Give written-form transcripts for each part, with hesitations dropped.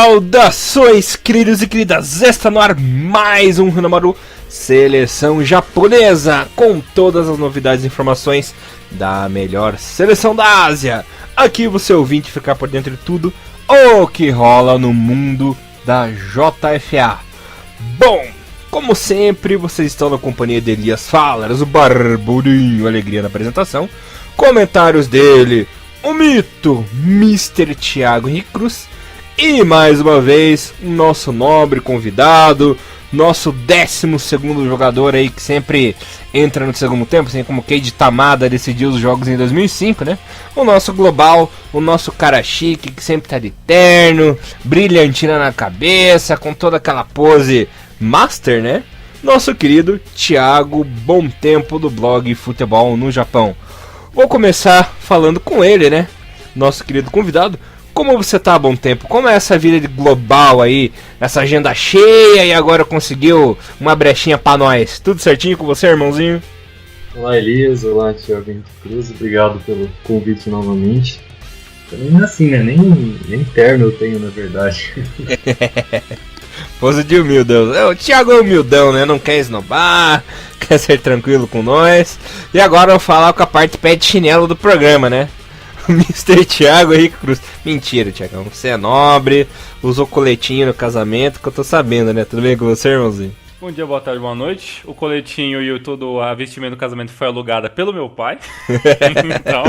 Saudações, queridos e queridas! Está no ar mais um Hanamaru Seleção Japonesa, com todas as novidades e informações da melhor seleção da Ásia. Aqui você ouvinte ficar por dentro de tudo o que rola no mundo da JFA. Bom, como sempre, vocês estão na companhia de Elias Fallers, o Barbudinho, alegria na apresentação. Comentários dele, o mito, Mr. Thiago Henrique Cruz. E mais uma vez, o nosso nobre convidado, nosso 12º jogador aí que sempre entra no segundo tempo, assim como Keiji Tamada decidiu os jogos em 2005, né? O nosso global, o nosso cara chique que sempre tá de terno, brilhantina na cabeça, com toda aquela pose master, né? Nosso querido Thiago Bom Tempo do blog Futebol no Japão. Vou começar falando com ele, né? Nosso querido convidado. Como você tá há bom tempo? Como é essa vida de global aí? Essa agenda cheia e agora conseguiu uma brechinha pra nós? Tudo certinho com você, irmãozinho? Olá, Elias. Olá, Thiago Henrique Cruz. Obrigado pelo convite novamente. Também é assim, né? Nem terno eu tenho, na verdade. Pose de humildão. O Thiago é humildão, né? Não quer esnobar, quer ser tranquilo com nós. E agora eu vou falar com a parte pé de chinelo do programa, né? Mr. Thiago Henrique Cruz. Mentira, Thiagão, você é nobre, usou coletinho no casamento, que eu tô sabendo, né? Tudo bem com você, irmãozinho? Bom dia, boa tarde, boa noite. O coletinho e todo a vestimenta do casamento foi alugada pelo meu pai. Então,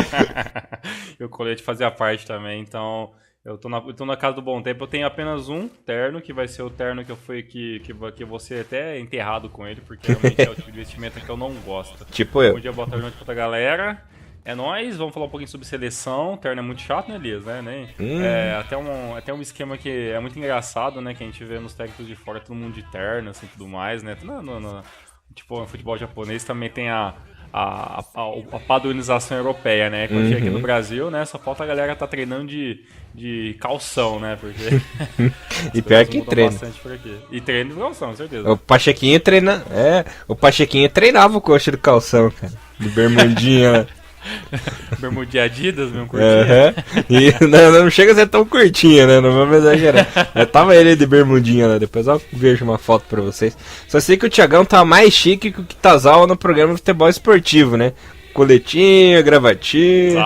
e o colete fazia parte também. Então, eu tô na casa do Bom Tempo. Eu tenho apenas um terno, que vai ser o terno que eu fui que vou ser até enterrado com ele, porque realmente é o tipo de vestimenta que eu não gosto. Tipo eu. Bom dia, boa tarde, boa noite pra toda a galera. É nóis, vamos falar um pouquinho sobre seleção. O terno é muito chato, né, Elias? Né? Até um esquema que é muito engraçado, né? Que a gente vê nos técnicos de fora, todo mundo de terno, assim, tudo mais, né? Tipo, no futebol japonês também tem a padronização europeia, né? Quando chega aqui no Brasil, né? Só falta a galera tá treinando de calção, né? Porque e pior que treina. Bastante por aqui. E treino de calção, com certeza. O Pachequinho treinava o coxa do calção, cara. De bermudinha. Bermudinha Adidas, mesmo curtinho. E não chega a ser tão curtinha, né? Não vamos exagerar. Eu tava ele de bermudinha lá, depois eu vejo uma foto pra vocês. Só sei que o Thiagão tá mais chique que o Kitazawa no programa de futebol esportivo, né? Coletinho, gravatinho.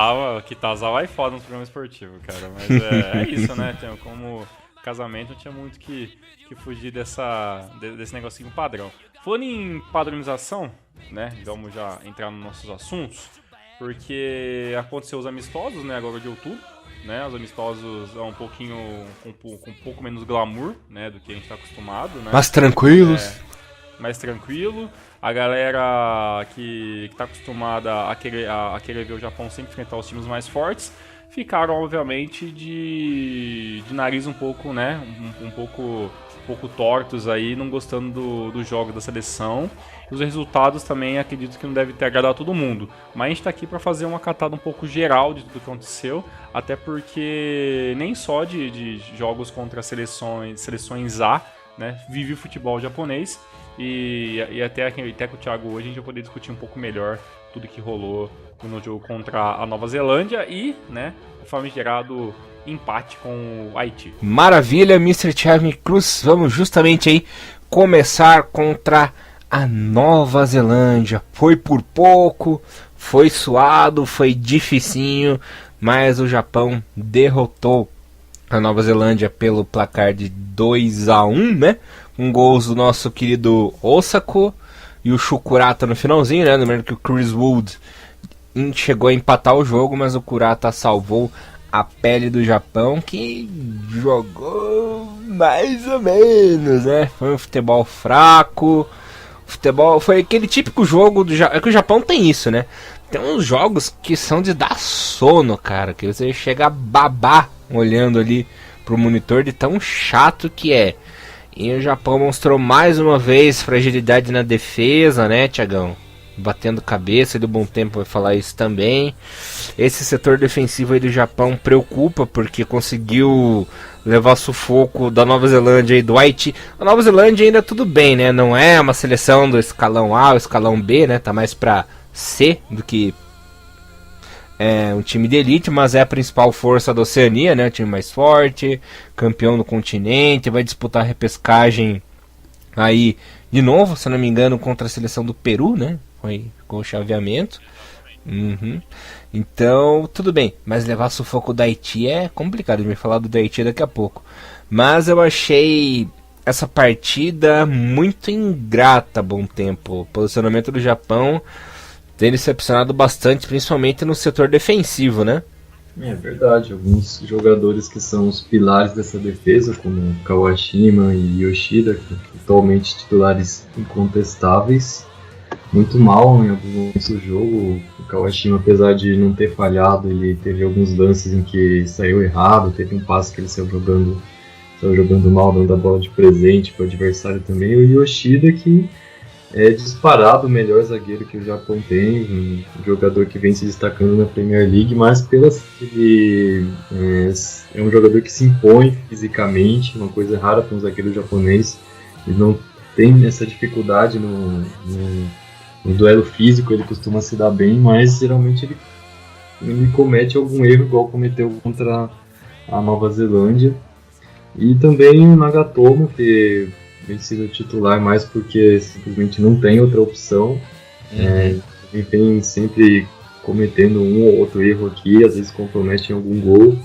Kitazawa é foda no programa esportivo, cara. Mas é isso, né? Como casamento, não tinha muito que fugir desse negocinho padrão. Falando em padronização, né? Vamos já entrar nos nossos assuntos. Porque aconteceu os amistosos, né, agora de outubro, né, os amistosos é um pouquinho, com um pouco menos glamour, né, do que a gente tá acostumado, né. Mais tranquilos. Mais tranquilo. A galera que tá acostumada a querer ver o Japão sempre enfrentar os times mais fortes, ficaram, obviamente, de nariz um pouco, né, um pouco tortos aí, não gostando do jogo da seleção. Os resultados também acredito que não deve ter agradado a todo mundo. Mas a gente está aqui para fazer uma catada um pouco geral de tudo que aconteceu, até porque nem só de jogos contra seleções A, né, vive o futebol japonês. E até com o Thiago hoje a gente vai poder discutir um pouco melhor tudo que rolou no jogo contra a Nova Zelândia e, né, o famigerado empate com o Haiti. Maravilha, Mr. Thiago Cruz. Vamos justamente aí começar contra a Nova Zelândia. Foi por pouco, foi suado, foi dificinho, mas o Japão derrotou a Nova Zelândia pelo placar de 2-1, né? Com gols do nosso querido Osako e o Shukurata no finalzinho, né? Lembrando que o Chris Wood chegou a empatar o jogo, mas o Kurata salvou a pele do Japão, que jogou mais ou menos, né? Foi um futebol fraco. Futebol foi aquele típico jogo é que o Japão tem isso, né? Tem uns jogos que são de dar sono, cara, que você chega a babar olhando ali pro monitor de tão chato que é. E o Japão mostrou mais uma vez fragilidade na defesa, né, Thiagão? Batendo cabeça, e do Bom Tempo vai falar isso também. Esse setor defensivo aí do Japão preocupa, porque conseguiu levar sufoco da Nova Zelândia e do Haiti. A Nova Zelândia ainda tudo bem, né? Não é uma seleção do escalão A ou escalão B, né? Tá mais pra C do que é um time de elite, mas é a principal força da Oceania, né? O time mais forte, campeão do continente, vai disputar a repescagem aí de novo, se não me engano, contra a seleção do Peru, né? Foi com o chaveamento. Uhum. Então, tudo bem, mas levar sufoco da Haiti é complicado, a gente vai falar do Haiti daqui a pouco. Mas eu achei essa partida muito ingrata, bom tempo. O posicionamento do Japão tem decepcionado bastante, principalmente no setor defensivo, né? É verdade, alguns jogadores que são os pilares dessa defesa, como Kawashima e Yoshida, que atualmente titulares incontestáveis, muito mal em alguns momentos do jogo. O Kawashima, apesar de não ter falhado, ele teve alguns lances em que saiu errado, teve um passe que ele saiu jogando mal, dando a bola de presente para o adversário também. O Yoshida, que é disparado o melhor zagueiro que o Japão tem, um jogador que vem se destacando na Premier League, mas ele é um jogador que se impõe fisicamente, uma coisa rara para um zagueiro japonês. Ele não tem essa dificuldade no duelo físico, ele costuma se dar bem, mas geralmente ele comete algum erro, igual cometeu contra a Nova Zelândia. E também o Nagatomo, que vem sendo titular mais porque simplesmente não tem outra opção. Ele vem sempre cometendo um ou outro erro aqui, às vezes compromete em algum gol.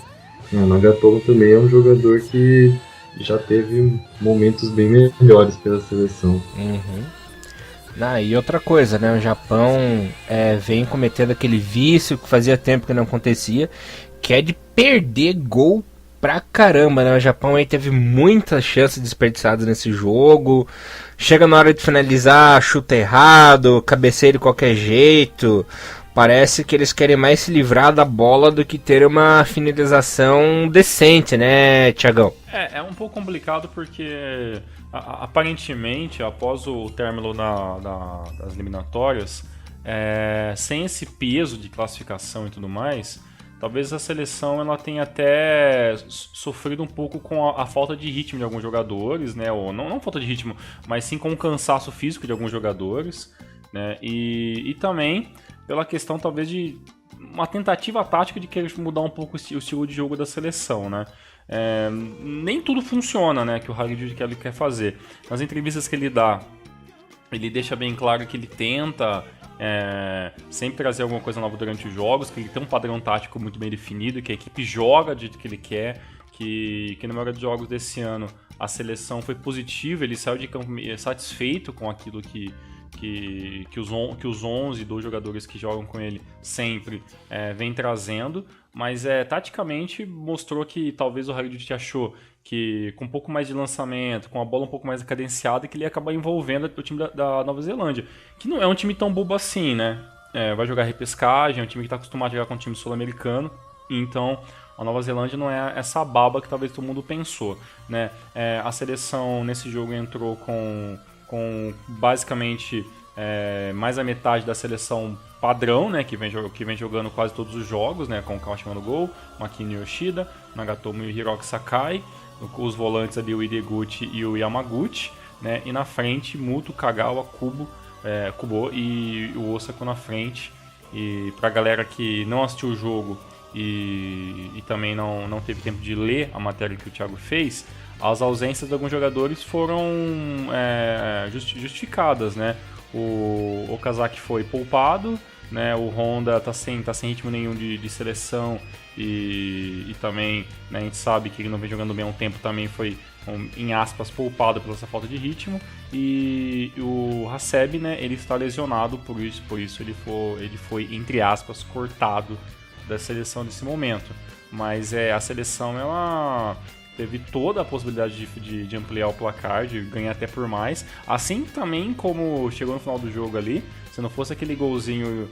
O Nagatomo também é um jogador que já teve momentos bem melhores pela seleção. E outra coisa, né? O Japão vem cometendo aquele vício que fazia tempo que não acontecia, que é de perder gol pra caramba, né? O Japão aí teve muitas chances desperdiçadas nesse jogo. Chega na hora de finalizar, chuta errado, cabeceia de qualquer jeito. Parece que eles querem mais se livrar da bola do que ter uma finalização decente, né, Thiagão? É um pouco complicado porque aparentemente, após o término das eliminatórias, sem esse peso de classificação e tudo mais, talvez a seleção ela tenha até sofrido um pouco com a falta de ritmo de alguns jogadores, né? Ou não falta de ritmo, mas sim com o cansaço físico de alguns jogadores, né? E também pela questão talvez de uma tentativa tática de querer mudar um pouco o estilo de jogo da seleção, né? Nem tudo funciona, né? Que o Harijuki quer fazer. Nas entrevistas que ele dá, ele deixa bem claro que ele tenta sempre trazer alguma coisa nova durante os jogos, que ele tem um padrão tático muito bem definido, que a equipe joga do jeito que ele quer, que na maioria dos jogos desse ano a seleção foi positiva, ele saiu de campo satisfeito com aquilo que os 11 dos jogadores que jogam com ele sempre vem trazendo, mas taticamente mostrou que talvez o Harijuki achou que com um pouco mais de lançamento, com a bola um pouco mais cadenciada, que ele ia acabar envolvendo o time da Nova Zelândia, que não é um time tão bobo assim, né? Vai jogar repescagem, é um time que está acostumado a jogar com um time sul-americano, então a Nova Zelândia não é essa baba que talvez todo mundo pensou, né? A seleção nesse jogo entrou com basicamente mais a metade da seleção padrão, né, que vem jogando quase todos os jogos, né, com o Kawashima no gol, Makino Yoshida, Nagatomo e Hiroki Sakai, os volantes ali o Ideguchi e o Yamaguchi, né, e na frente Muto, Kagawa, Kubo e o Osako na frente. E pra galera que não assistiu o jogo e também não teve tempo de ler a matéria que o Thiago fez, as ausências de alguns jogadores foram justificadas, né? O Okazaki foi poupado, né? O Honda tá sem ritmo nenhum de seleção e também, né, a gente sabe que ele não vem jogando bem há um tempo, também foi, em aspas, poupado pela essa falta de ritmo. E o Hasebe, né, ele está lesionado, por isso ele foi, entre aspas, cortado da seleção nesse momento. Mas a seleção, ela teve toda a possibilidade de ampliar o placar, de ganhar até por mais. Assim também como chegou no final do jogo ali, se não fosse aquele golzinho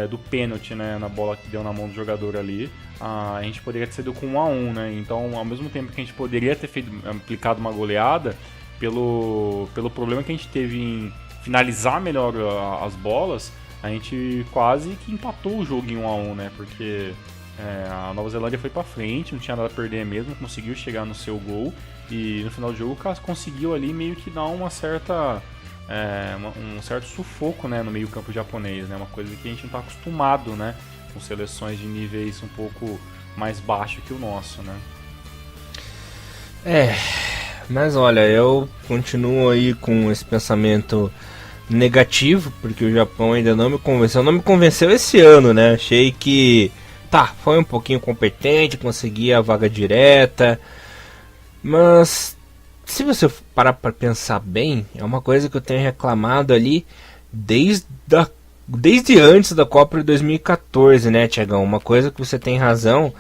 do pênalti, né, na bola que deu na mão do jogador ali, a gente poderia ter sido com 1-1, né? Então, ao mesmo tempo que a gente poderia ter aplicado uma goleada, pelo problema que a gente teve em finalizar melhor as bolas, a gente quase que empatou o jogo em 1-1, né? Porque a Nova Zelândia foi pra frente, não tinha nada a perder mesmo, conseguiu chegar no seu gol e no final do jogo conseguiu ali meio que dar um certo sufoco, né, no meio campo japonês, né, uma coisa que a gente não tá acostumado, né, com seleções de níveis um pouco mais baixo que o nosso, né? Mas olha, eu continuo aí com esse pensamento negativo, porque o Japão ainda não me convenceu. Não me convenceu esse ano, né? Achei que foi um pouquinho competente, conseguia a vaga direta, mas se você parar para pensar bem, é uma coisa que eu tenho reclamado ali desde antes da Copa de 2014, né, Thiagão? Uma coisa que você tem razão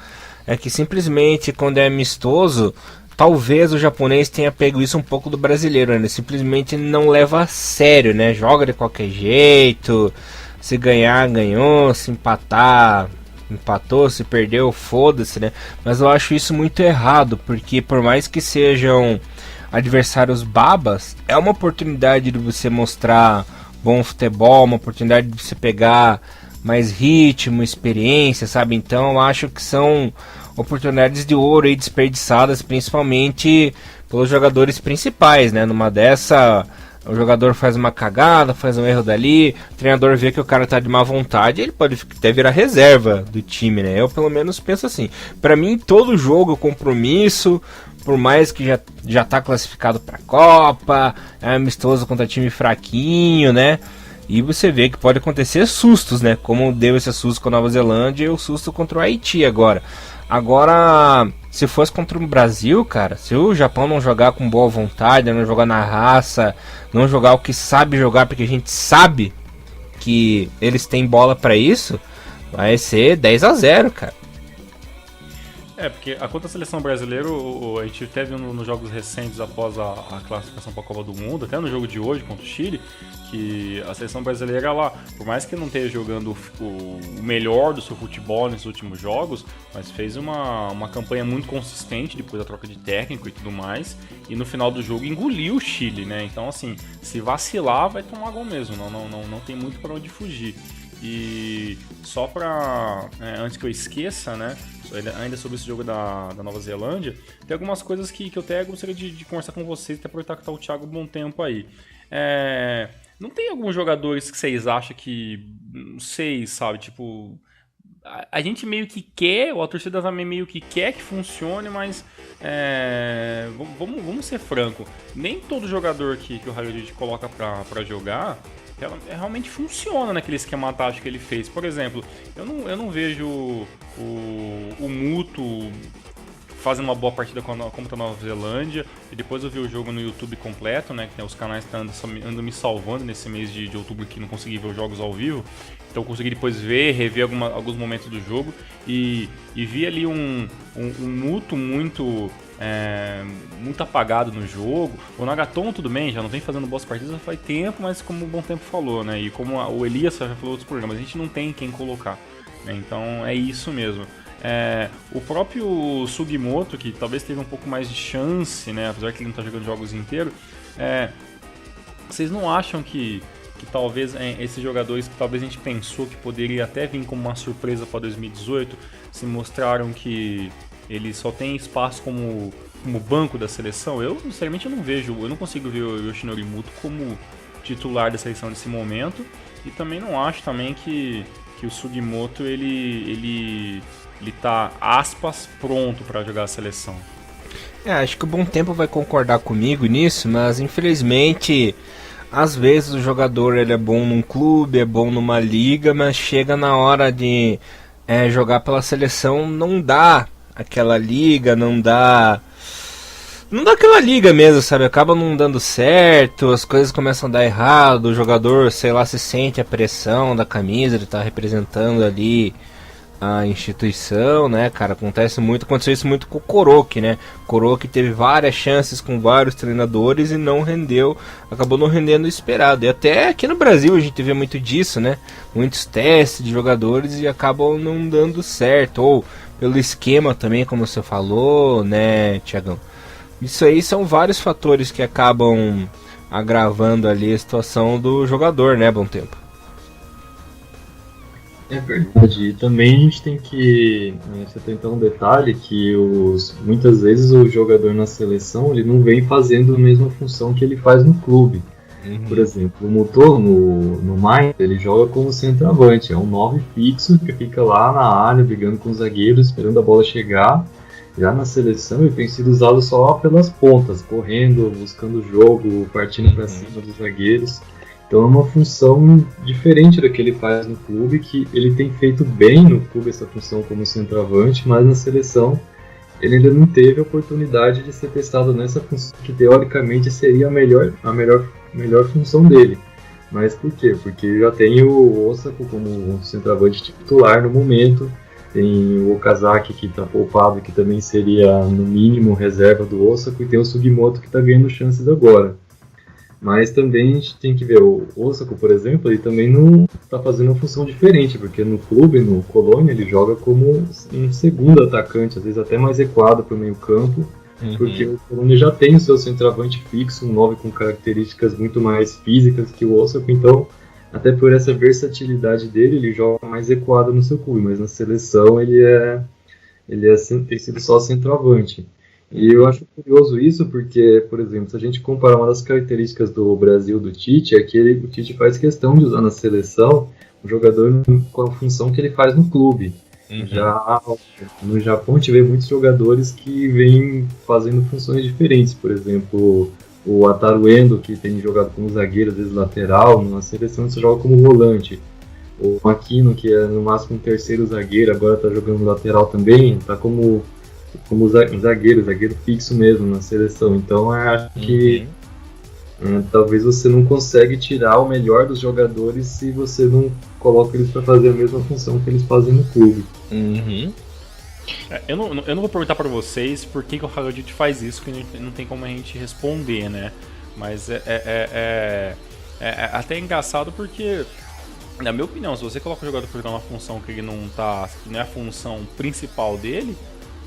é que simplesmente quando é amistoso, talvez o japonês tenha pego isso um pouco do brasileiro, né? Ele simplesmente não leva a sério, né? Joga de qualquer jeito, se ganhar, ganhou, se empatar, empatou, se perdeu, foda-se, né? Mas eu acho isso muito errado, porque por mais que sejam adversários babas, é uma oportunidade de você mostrar bom futebol, uma oportunidade de você pegar mais ritmo, experiência, sabe? Então eu acho que são oportunidades de ouro aí desperdiçadas, principalmente pelos jogadores principais, né? Numa dessa, o jogador faz uma cagada, faz um erro dali, o treinador vê que o cara tá de má vontade, ele pode até virar reserva do time, né? Eu pelo menos penso assim. Pra mim, todo jogo, compromisso, por mais que já tá classificado pra Copa, é amistoso contra time fraquinho, né? E você vê que pode acontecer sustos, né? Como deu esse susto com a Nova Zelândia e o susto contra o Haiti agora. Agora, se fosse contra o Brasil, cara, se o Japão não jogar com boa vontade, não jogar na raça, não jogar o que sabe jogar, porque a gente sabe que eles têm bola pra isso, vai ser 10-0, cara. Porque contra a seleção brasileira, a gente teve nos jogos recentes após a classificação para a Copa do Mundo, até no jogo de hoje contra o Chile, que a seleção brasileira, ela, por mais que não esteja jogando o melhor do seu futebol nesses últimos jogos, mas fez uma campanha muito consistente depois da troca de técnico e tudo mais, e no final do jogo engoliu o Chile, né? Então, assim, se vacilar, vai tomar gol mesmo, não tem muito para onde fugir. E só pra, antes que eu esqueça, né, ainda sobre esse jogo da Nova Zelândia, tem algumas coisas que eu até gostaria de conversar com vocês, até aproveitar que tá o Thiago um bom tempo aí. Não tem alguns jogadores que vocês acham que, não sei, sabe, tipo, a gente meio que quer, ou a torcida também meio que quer que funcione, mas vamos ser franco, nem todo jogador que o Halilovic coloca pra jogar realmente funciona naquele esquema tático que ele fez. Por exemplo, eu não vejo o Muto fazendo uma boa partida contra a Nova Zelândia, e depois eu vi o jogo no YouTube completo, né, que tem os canais que andam me salvando nesse mês de outubro, que não consegui ver os jogos ao vivo, então eu consegui depois rever alguns momentos do jogo, e vi ali um Muto muito apagado no jogo. O Nagatomo tudo bem, já não vem fazendo boas partidas faz tempo, mas como o Bom Tempo falou, né, e como o Elias já falou em outros programas, a gente não tem quem colocar, né, então é isso mesmo. O próprio Sugimoto, que talvez teve um pouco mais de chance, né, apesar que ele não está jogando jogos inteiros, vocês não acham que talvez esses jogadores que talvez a gente pensou que poderia até vir como uma surpresa para 2018, se mostraram que ele só tem espaço como banco da seleção? Eu, sinceramente, eu não consigo ver o Yoshinori Muto como titular da seleção nesse momento, e também não acho também que o Sugimoto ele tá, aspas, pronto para jogar a seleção. Acho que o Bom Tempo vai concordar comigo nisso, mas infelizmente às vezes o jogador ele é bom num clube, é bom numa liga, mas chega na hora de jogar pela seleção, não dá aquela liga, não dá aquela liga mesmo, sabe? Acaba não dando certo, as coisas começam a dar errado, o jogador, sei lá, se sente a pressão da camisa, ele tá representando ali a instituição, né, cara? Aconteceu isso muito com o Kuroki, né? O Kuroki teve várias chances com vários treinadores e acabou não rendendo o esperado. E até aqui no Brasil a gente vê muito disso, né? Muitos testes de jogadores e acabam não dando certo, ou pelo esquema também, como você falou, né, Thiagão? Isso aí são vários fatores que acabam agravando ali a situação do jogador, né, Bom Tempo? É verdade, e também a gente tem que se atentar um detalhe que muitas vezes o jogador na seleção ele não vem fazendo a mesma função que ele faz no clube. Por exemplo, o Muto no Mainz, ele joga como centroavante, é um 9 fixo que fica lá na área, brigando com os zagueiros, esperando a bola chegar. Já na seleção ele tem sido usado só pelas pontas, correndo, buscando o jogo, partindo para cima dos zagueiros. Então é uma função diferente da que ele faz no clube, que ele tem feito bem no clube essa função como centroavante, mas na seleção ele ainda não teve a oportunidade de ser testado nessa função, que teoricamente seria a melhor função dele. Mas por quê? Porque já tem o Osako como centroavante titular no momento, tem o Okazaki que está poupado, que também seria no mínimo reserva do Osako, e tem o Sugimoto que está ganhando chances agora. Mas também a gente tem que ver, o Osako, por exemplo, ele também não está fazendo uma função diferente, porque no clube, no Colônia, ele joga como um segundo atacante, às vezes até mais recuado para o meio campo, porque o Colônia já tem o seu centroavante fixo, um 9 com características muito mais físicas que o Osako, então, até por essa versatilidade dele, ele joga mais recuado no seu clube, mas na seleção ele tem sido só centroavante. E eu acho curioso isso porque, por exemplo, se a gente comparar uma das características do Brasil do Tite, é que o Tite faz questão de usar na seleção o jogador com a função que ele faz no clube. Já no Japão a gente vê muitos jogadores que vêm fazendo funções diferentes, por exemplo, o Ataru Endo, que tem jogado como zagueiro, às vezes lateral, na seleção você joga como volante. O Makino, que é no máximo um terceiro zagueiro, agora está jogando lateral também, está como zagueiro fixo mesmo na seleção. Então acho que talvez você não consegue tirar o melhor dos jogadores se você não coloca eles para fazer a mesma função que eles fazem no clube. Eu não vou perguntar para vocês por que o Hagajut faz isso, que não tem como a gente responder, né? Mas é até engraçado porque, na minha opinião, se você coloca o jogador para uma função que ele não é a função principal dele,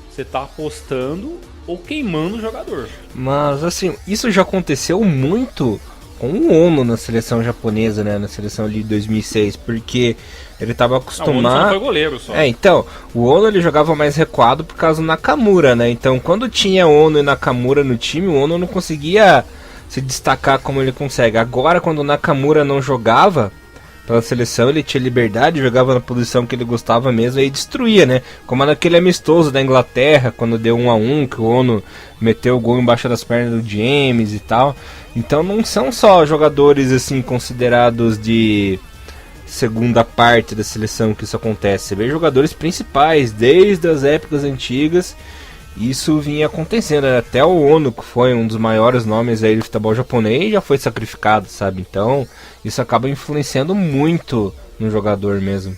você tá apostando ou queimando o jogador. Mas assim, isso já aconteceu muito com o Ono na seleção japonesa, né? Na seleção ali de 2006, porque ele tava acostumado... O Ono só foi goleiro só. Então, o Ono ele jogava mais recuado por causa do Nakamura, né? Então, quando tinha Ono e Nakamura no time, o Ono não conseguia se destacar como ele consegue. Agora, quando o Nakamura não jogava pela seleção, ele tinha liberdade, jogava na posição que ele gostava mesmo e destruía, né? Como naquele amistoso da Inglaterra, quando deu 1-1, que o Ono meteu o gol embaixo das pernas do James e tal. Então não são só jogadores assim considerados de segunda parte da seleção que isso acontece. Você vê jogadores principais desde as épocas antigas. Isso vinha acontecendo, né? Até o Ono, que foi um dos maiores nomes aí do futebol japonês, já foi sacrificado, sabe? Então, isso acaba influenciando muito no jogador mesmo.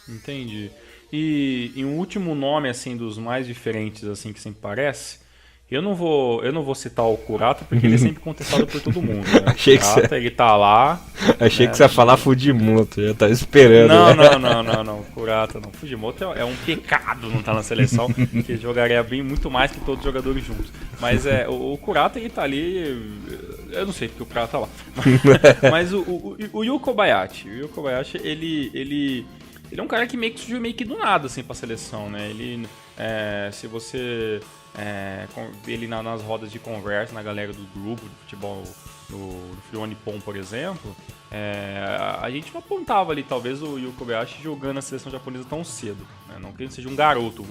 Entendi. E um último nome, assim, dos mais diferentes, assim, que sempre parece, eu não vou citar o Kurata, porque ele é sempre contestado por todo mundo, né? Achei o Kurata, ele tá lá... Achei que você ia falar Fujimoto, já tava esperando. Não, Kurata não. Fujimoto é um pecado não estar na seleção, que jogaria bem muito mais que todos os jogadores juntos. Mas o Kurata, ele tá ali... Eu não sei porque o Kurata tá lá. Mas o Yu Kobayashi, ele é um cara que meio que surgiu meio que do nada, assim, pra seleção, né? Ele, se você... ele nas rodas de conversa, na galera do grupo de futebol no Frio Nippon, por exemplo, a gente não apontava ali talvez o Yu Kobayashi jogando na seleção japonesa tão cedo, né? Não que ele seja um garoto,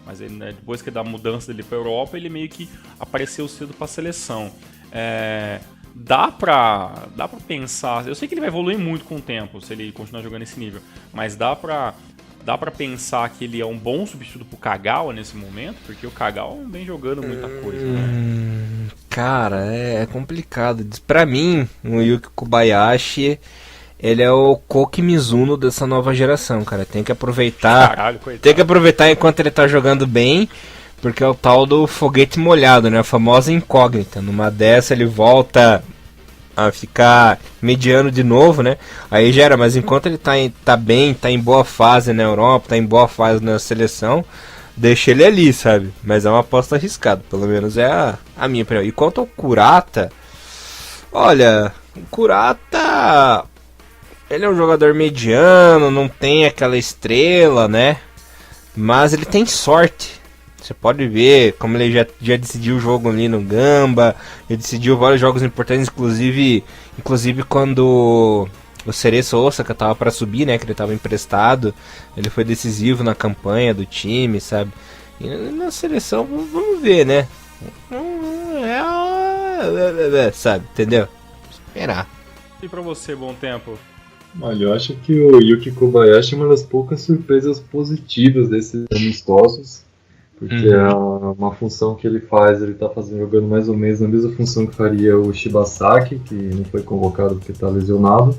mas ele, né, depois que da mudança dele para a Europa, ele meio que apareceu cedo para a seleção. Dá pra pensar, eu sei que ele vai evoluir muito com o tempo se ele continuar jogando nesse nível, mas dá pra pensar que ele é um bom substituto pro Kagawa nesse momento, porque o Kagawa não vem jogando muita coisa, né? Cara, é complicado. Pra mim, o Yuki Kobayashi, ele é o Koki Mizuno dessa nova geração, cara. Tem que aproveitar. Caralho, coitado. Tem que aproveitar enquanto ele tá jogando bem, porque é o tal do foguete molhado, né? A famosa incógnita. Numa dessa ele volta a ficar mediano de novo, né? Aí já era, mas enquanto ele tá bem, tá em boa fase na Europa, tá em boa fase na seleção, deixa ele ali, sabe? Mas é uma aposta arriscada, pelo menos é a minha opinião. E quanto ao Kurata, olha, o Kurata, ele é um jogador mediano, não tem aquela estrela, né? Mas ele tem sorte. Você pode ver como ele já decidiu o jogo ali no Gamba, ele decidiu vários jogos importantes, inclusive quando o Cereço Osaka tava para subir, né, que ele tava emprestado, ele foi decisivo na campanha do time, sabe? E na seleção, vamos ver, né? Sabe, entendeu? Esperar. E pra você, Bom Tempo? Olha, eu acho que o Yuki Kobayashi é uma das poucas surpresas positivas desses amistosos, porque é uma função que ele faz, ele tá jogando mais ou menos a mesma função que faria o Shibasaki, que não foi convocado porque tá lesionado.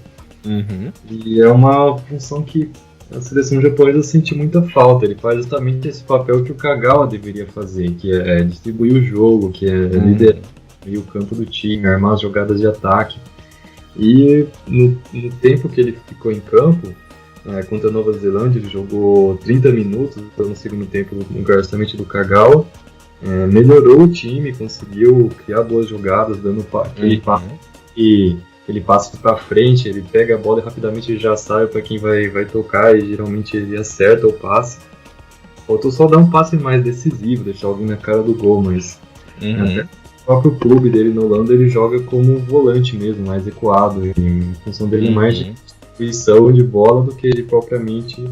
E é uma função que a seleção japonesa sente muita falta. Ele faz justamente esse papel que o Kagawa deveria fazer, que é distribuir o jogo, que é liderar o campo do time, armar as jogadas de ataque. E no tempo que ele ficou em campo, contra a Nova Zelândia, ele jogou 30 minutos no segundo tempo no lugar justamente do Kagawa. Melhorou o time, conseguiu criar boas jogadas, dando aquele passe para frente, ele pega a bola e rapidamente já sai para quem vai tocar, e geralmente ele acerta o passe. Faltou só dar um passe mais decisivo, deixar alguém na cara do gol, mas até o próprio clube dele na Holanda, ele joga como volante mesmo, mais recuado, e em função dele mais de distribuição de bola do que ele propriamente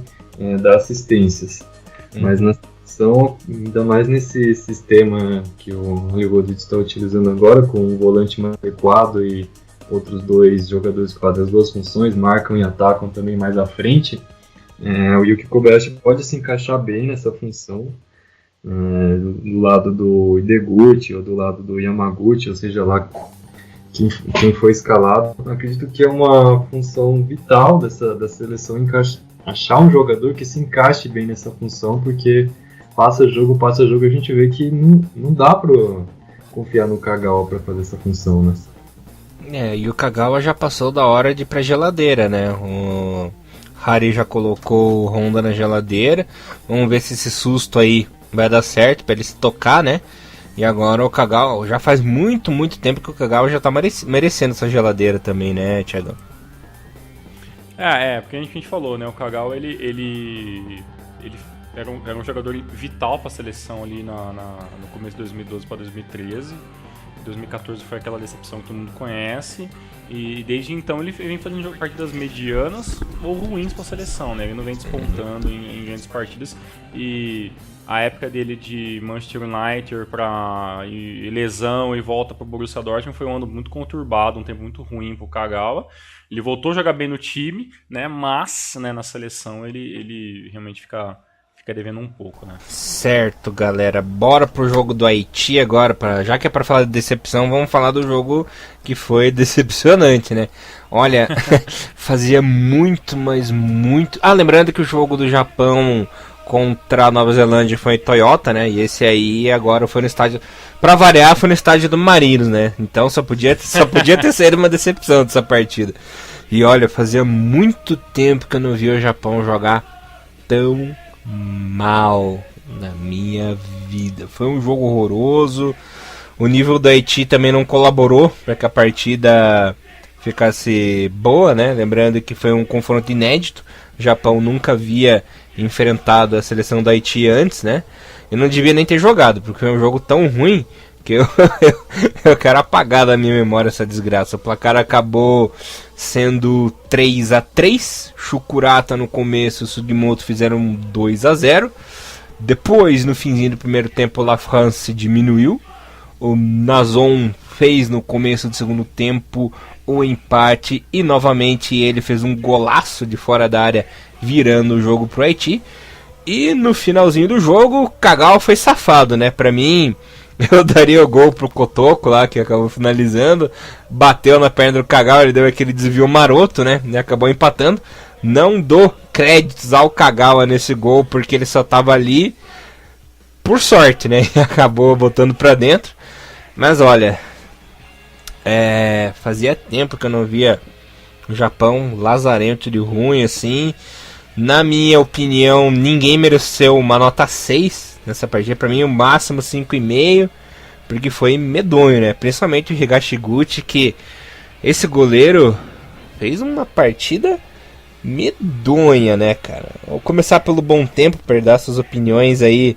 dar assistências. Mas na seleção, ainda mais nesse sistema que o Rigodit está utilizando agora, com um volante mais recuado e outros dois jogadores que fazem as duas funções, marcam e atacam também mais à frente, o Yuki Kobayashi pode se encaixar bem nessa função, do lado do Ideguchi ou do lado do Yamaguchi, ou seja lá quem foi escalado. Acredito que é uma função vital da seleção achar um jogador que se encaixe bem nessa função, porque passa jogo a gente vê que não dá para confiar no Kagawa para fazer essa função, né? E o Kagawa já passou da hora de ir pra geladeira, né? O Hari já colocou o Honda na geladeira. Vamos ver se esse susto aí vai dar certo pra ele se tocar, né? E agora o Kagawa, já faz muito tempo que o Kagawa já tá merecendo essa geladeira também, né, Thiago? Porque a gente falou, né? O Kagawa, ele era um jogador vital pra seleção ali no começo de 2012 para 2013. 2014 foi aquela decepção que todo mundo conhece, e desde então ele vem fazendo partidas medianas ou ruins para a seleção, né? Ele não vem despontando em grandes partidas, e a época dele de Manchester United e lesão e volta para o Borussia Dortmund foi um ano muito conturbado, um tempo muito ruim para o Kagawa. Ele voltou a jogar bem no time, né? Mas, né, na seleção ele realmente fica devendo um pouco, né? Certo, galera. Bora pro jogo do Haiti agora. Já que é pra falar de decepção, vamos falar do jogo que foi decepcionante, né? Olha, fazia muito, mas muito... lembrando que o jogo do Japão contra a Nova Zelândia foi em Toyota, né? E esse aí agora foi no estádio... Pra variar, foi no estádio do Marinos, né? Então só podia ter sido uma decepção dessa partida. E olha, fazia muito tempo que eu não via o Japão jogar tão mal na minha vida. Foi um jogo horroroso. O nível do Haiti também não colaborou para que a partida ficasse boa, né? Lembrando que foi um confronto inédito. O Japão nunca havia enfrentado a seleção do Haiti antes, né? Eu não devia nem ter jogado, porque foi um jogo tão ruim que eu quero apagar da minha memória essa desgraça. O placar acabou sendo 3-3. Shukurata no começo, o Sugimoto fizeram 2-0. Depois, no finzinho do primeiro tempo, La France diminuiu. O Nazon fez no começo do segundo tempo o empate, e novamente ele fez um golaço de fora da área, virando o jogo pro Haiti. E no finalzinho do jogo, o Kagawa foi safado, né? Pra mim, eu daria o gol pro Kotoko lá, que acabou finalizando. Bateu na perna do Kagawa, ele deu aquele desvio maroto, né? E acabou empatando. Não dou créditos ao Kagawa nesse gol, porque ele só tava ali por sorte, né? E acabou botando pra dentro. Mas olha, fazia tempo que eu não via o Japão lazarento de ruim, assim. Na minha opinião, ninguém mereceu uma nota 6 nessa partida. Pra mim, o máximo 5,5, porque foi medonho, né? Principalmente o Higashiguchi, que esse goleiro fez uma partida medonha, né, cara? Vou começar pelo Bom Tempo, para dar suas opiniões aí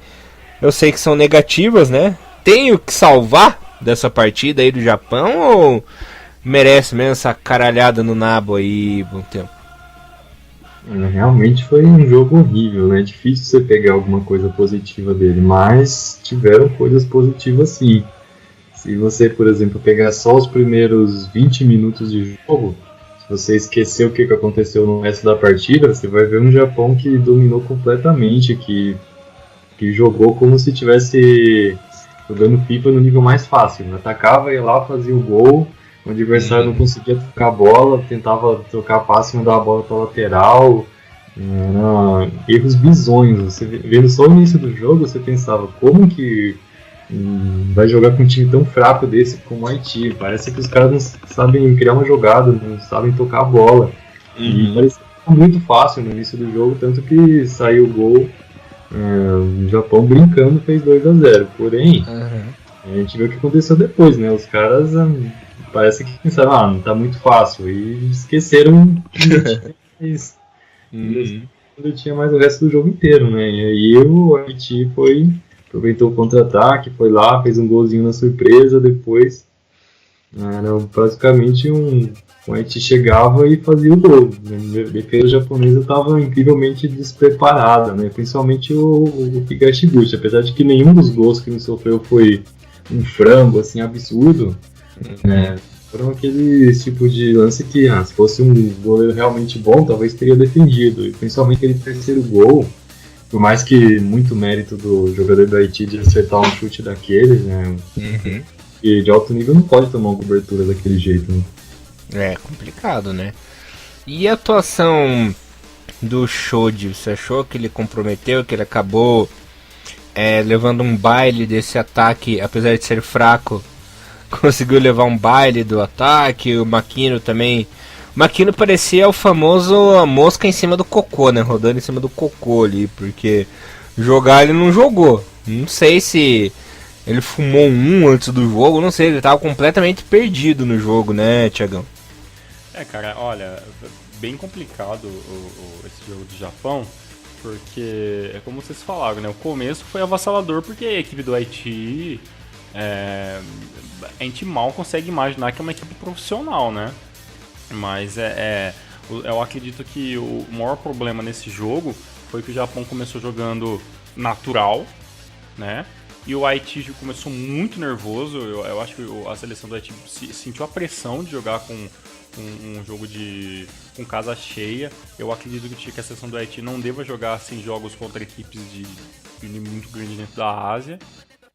eu sei que são negativas, né? Tenho que salvar dessa partida aí do Japão ou merece mesmo essa caralhada no nabo aí, bom tempo? Realmente foi um jogo horrível, né? É difícil você pegar alguma coisa positiva dele, mas tiveram coisas positivas sim. Se você, por exemplo, pegar só os primeiros 20 minutos de jogo, se você esquecer o que aconteceu no resto da partida, você vai ver um Japão que dominou completamente, que jogou como se estivesse jogando FIFA no nível mais fácil. Atacava, ia lá, fazia o gol, o adversário não conseguia tocar a bola, tentava trocar passe e mandar a bola para lateral. Erros bizonhos. Você vendo só o início do jogo, você pensava, como que vai jogar com um time tão fraco desse como o Haiti? Parece que os caras não sabem criar uma jogada, não sabem tocar a bola. E parecia muito fácil no início do jogo, tanto que saiu o gol. O Japão brincando fez 2-0. Porém, a gente viu o que aconteceu depois, né? Os caras parece que pensaram, não tá muito fácil. E esqueceram ainda tinha mais o resto do jogo inteiro, né? E aí o Haiti aproveitou o contra-ataque, foi lá, fez um golzinho na surpresa, depois era praticamente o Haiti chegava e fazia o gol. A defesa japonesa estava incrivelmente despreparada, né? Principalmente o Higashiguchi, apesar de que nenhum dos gols que ele sofreu foi um frango assim absurdo, né? Foram aqueles tipo de lance que, se fosse um goleiro realmente bom, talvez teria defendido. E principalmente aquele terceiro gol, por mais que muito mérito do jogador do Haiti de acertar um chute daqueles, né? E de alto nível não pode tomar uma cobertura daquele jeito, né? É complicado, né? E a atuação do Shoji, você achou que ele comprometeu, que ele acabou levando um baile desse ataque, apesar de ser fraco, conseguiu levar um baile do ataque? O Makino também. O Makino parecia o famoso a mosca em cima do cocô, né? Rodando em cima do cocô ali, porque jogar ele não jogou. Não sei se ele fumou antes do jogo, não sei, ele tava completamente perdido no jogo, né, Thiagão? Cara, olha, bem complicado esse jogo do Japão, porque é como vocês falaram, né? O começo foi avassalador, porque a equipe do Haiti, a gente mal consegue imaginar que é uma equipe profissional, né? Mas eu acredito que o maior problema nesse jogo foi que o Japão começou jogando natural, né? E o Haiti começou muito nervoso. Eu acho que a seleção do Haiti sentiu a pressão de jogar com um jogo com casa cheia. Eu acredito que a seleção do Haiti não deva jogar assim jogos contra equipes de muito grande dentro da Ásia.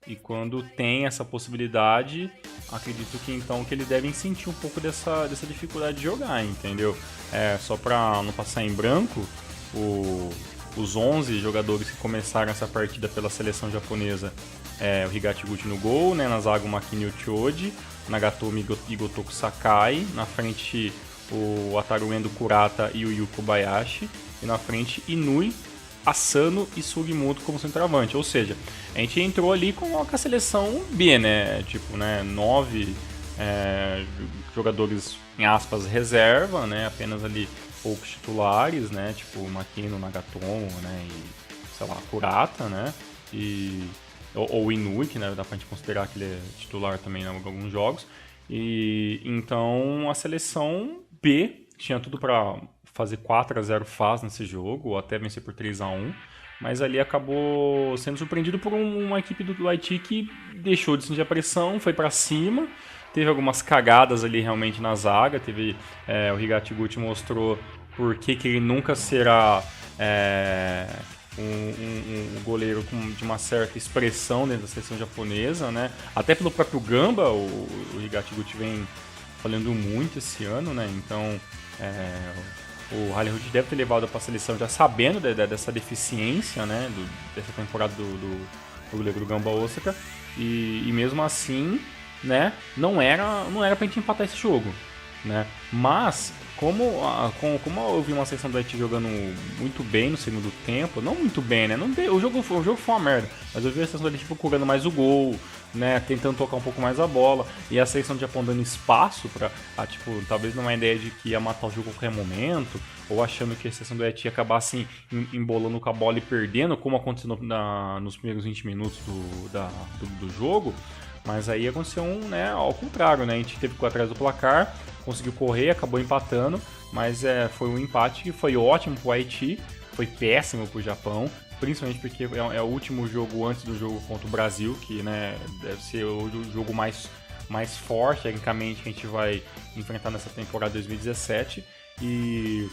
E quando tem essa possibilidade, acredito que então que eles devem sentir um pouco dessa dificuldade de jogar, entendeu? Só para não passar em branco, os 11 jogadores que começaram essa partida pela seleção japonesa, o Higashiguchi no gol, né, na zaga o Makino Choji, Nagatomi e Gotoku Sakai, na frente o Ataru Endo Kurata e o Yu Kobayashi, e na frente Inui, Asano e Sugimoto como centroavante. Ou seja, a gente entrou ali com a seleção B, né? Tipo, né, 9 jogadores, em aspas, reserva, né? Apenas ali poucos titulares, né? Tipo, Makino, Nagatomo, né? E, sei lá, Kurata, né? Ou Inui, que, né, dá pra gente considerar que ele é titular também em alguns jogos. E então a seleção B tinha tudo para fazer 4-0 fácil nesse jogo, ou até vencer por 3-1, mas ali acabou sendo surpreendido por uma equipe do Haiti que deixou de sentir a pressão, foi para cima, teve algumas cagadas ali realmente na zaga, o Higashiguchi mostrou por que ele nunca será um goleiro de uma certa expressão dentro da seleção japonesa, né? Até pelo próprio Gamba, o Higashiguchi vem falando muito esse ano, né? Então o Hollywood deve ter levado para a seleção já sabendo dessa deficiência, né? Dessa temporada do goleiro do Gamba Osaka, e mesmo assim, né? Não era pra gente empatar esse jogo. né? Mas como eu vi uma seleção do Haiti jogando muito bem no segundo tempo, não muito bem, né? O jogo foi uma merda, mas eu vi a seleção do Haiti procurando mais o gol, né? Tentando tocar um pouco mais a bola, e a seleção do Japão dando espaço para, talvez numa ideia de que ia matar o jogo a qualquer momento, ou achando que a seleção do Haiti ia acabar assim embolando com a bola e perdendo, como aconteceu nos primeiros 20 minutos do jogo. Mas aí aconteceu ao contrário, né? A gente teve que ir atrás do placar, conseguiu correr, acabou empatando, mas foi um empate que foi ótimo pro Haiti, foi péssimo pro Japão, principalmente porque é o último jogo antes do jogo contra o Brasil, que, né, deve ser o jogo mais forte, tecnicamente, que a gente vai enfrentar nessa temporada 2017. E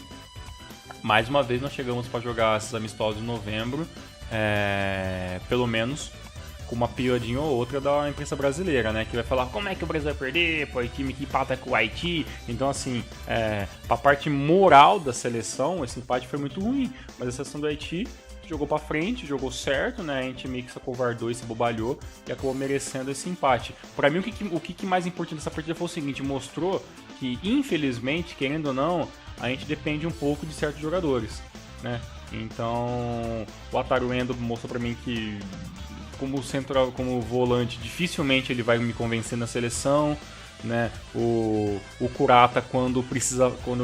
mais uma vez nós chegamos para jogar esses amistosos em novembro, pelo menos com uma piadinha ou outra da imprensa brasileira, né? Que vai falar como é que o Brasil vai perder, pô, o time que empata com o Haiti. Então, assim, pra parte moral da seleção, esse empate foi muito ruim. Mas a seleção do Haiti jogou pra frente, jogou certo, né? A gente meio que se acovardou e se bobalhou e acabou merecendo esse empate. Pra mim, o que mais importante dessa partida foi o seguinte: mostrou que, infelizmente, querendo ou não, a gente depende um pouco de certos jogadores, né? Então, o Wataru Endo mostrou pra mim que, como central, como volante, dificilmente ele vai me convencer na seleção, né? O Kurata, quando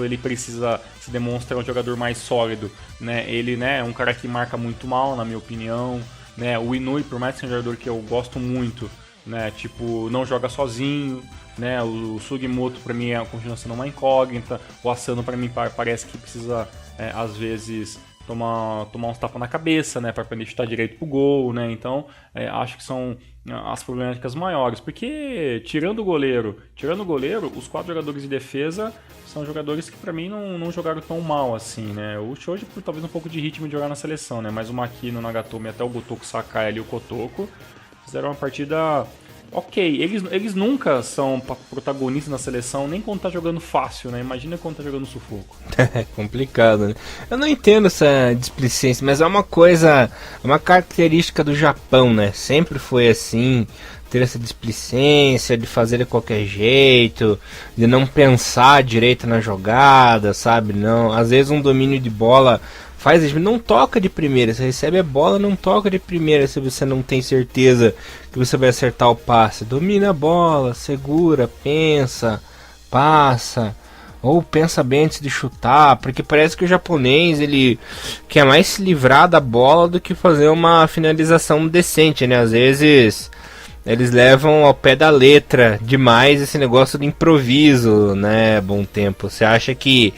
ele precisa se demonstrar um jogador mais sólido, né? Ele, né, é um cara que marca muito mal, na minha opinião, né? O Inui, por mais que seja um jogador que eu gosto muito, né, tipo, não joga sozinho, né? O Sugimoto pra mim continua sendo uma incógnita. O Asano pra mim parece que precisa às vezes tomar uns tapas na cabeça, né, para aprender a chutar direito pro gol, né? Então, acho que são as problemáticas maiores, porque tirando o goleiro, os 4 jogadores de defesa são jogadores que para mim não jogaram tão mal assim, né? O Shoji por talvez um pouco de ritmo de jogar na seleção, né? Mas o Makino, o Nagatomi, até o Gotoku Sakai ali, o Kotoko, fizeram uma partida ok. Eles nunca são protagonistas na seleção, nem quando tá jogando fácil, né? Imagina quando tá jogando sufoco. É complicado, né? Eu não entendo essa displicência, mas é uma característica do Japão, né? Sempre foi assim, ter essa displicência de fazer de qualquer jeito, de não pensar direito na jogada, sabe? Não, às vezes um domínio de bola não toca de primeira, você recebe a bola, não toca de primeira se você não tem certeza que você vai acertar o passe. Domina a bola, segura, pensa, passa, ou pensa bem antes de chutar, porque parece que o japonês ele quer mais se livrar da bola do que fazer uma finalização decente, né? Às vezes eles levam ao pé da letra demais esse negócio de improviso, né? Bom tempo. Você acha que